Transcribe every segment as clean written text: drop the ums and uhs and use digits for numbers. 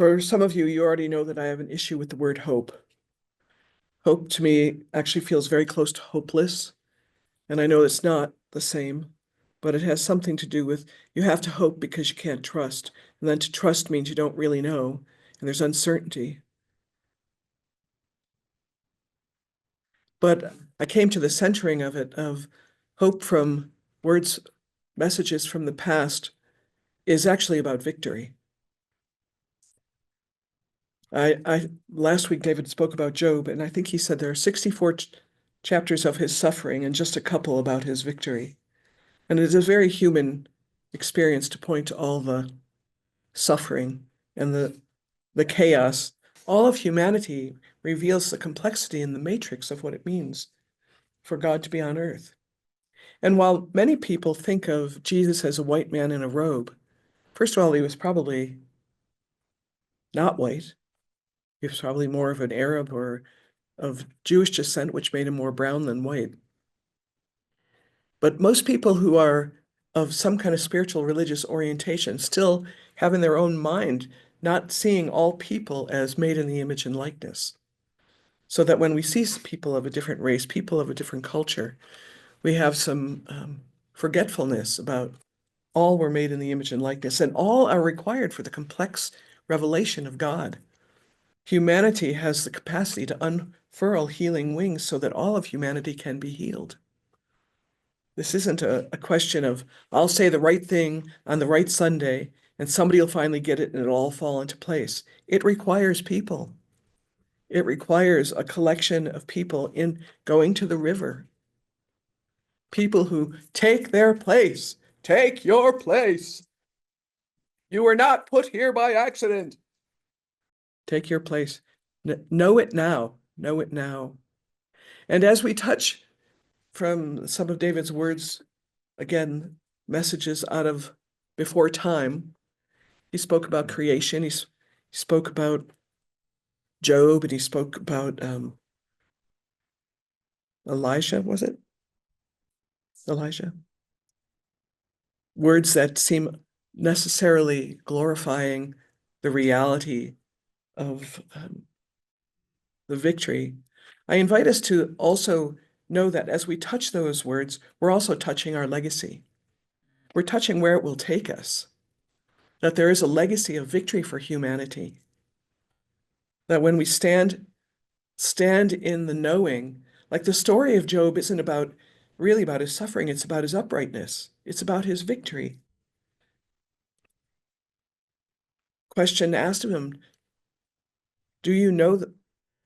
For some of you, you already know that I have an issue with the word hope. Hope to me actually feels very close to hopeless, and I know it's not the same, but it has something to do with you have to hope because you can't trust, and then to trust means you don't really know, and there's uncertainty. But I came to the centering of it, of hope from words, messages from the past, is actually about victory. Last week David spoke about Job, and I think he said there are 64 chapters of his suffering and just a couple about his victory. And it is a very human experience to point to all the suffering and the chaos. All of humanity reveals the complexity and the matrix of what it means for God to be on earth. And while many people think of Jesus as a white man in a robe, first of all, he was probably not white. He was probably more of an Arab or of Jewish descent, which made him more brown than white. But most people who are of some kind of spiritual religious orientation still have in their own mind not seeing all people as made in the image and likeness. So that when we see people of a different race, people of a different culture, we have some forgetfulness about all were made in the image and likeness, and all are required for the complex revelation of God. Humanity has the capacity to unfurl healing wings so that all of humanity can be healed. This isn't a question of, I'll say the right thing on the right Sunday, and somebody will finally get it and it'll all fall into place. It requires people. It requires a collection of people in going to the river. People who take their place. Take your place. You were not put here by accident. Take your place. Know it now. Know it now. And as we touch from some of David's words, again, messages out of before time, he spoke about creation. He spoke about Job, and he spoke about Elijah, was it? Elijah. Words that seem necessarily glorifying the reality of the victory. I invite us to also know that as we touch those words, we're also touching our legacy. We're touching where it will take us. That there is a legacy of victory for humanity. That when we stand in the knowing, like the story of Job isn't really about his suffering, it's about his uprightness. It's about his victory. Question asked of him, do you know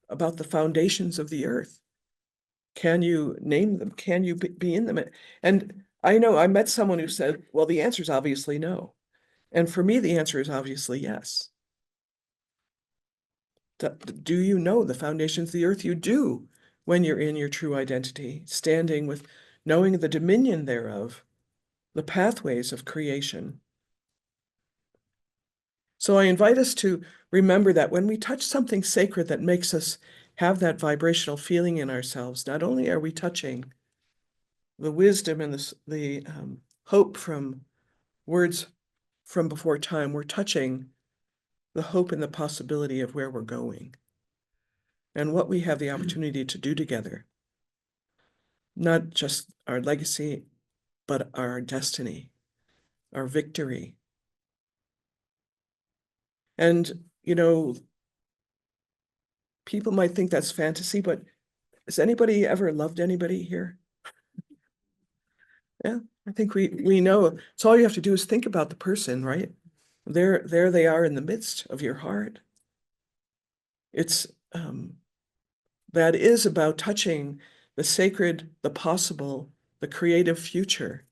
about the foundations of the earth? Can you name them? Can you be in them? And I know I met someone who said, well, the answer is obviously no. And for me, the answer is obviously yes. Do you know the foundations of the earth? You do when you're in your true identity, standing with knowing the dominion thereof, the pathways of creation. So I invite us to remember that when we touch something sacred that makes us have that vibrational feeling in ourselves, not only are we touching the wisdom and the hope from words from before time, we're touching the hope and the possibility of where we're going and what we have the opportunity to do together. Not just our legacy, but our destiny, our victory. And, people might think that's fantasy, but has anybody ever loved anybody here? Yeah, I think we know. So all you have to do is think about the person, right? There they are in the midst of your heart. It's that is about touching the sacred, the possible, the creative future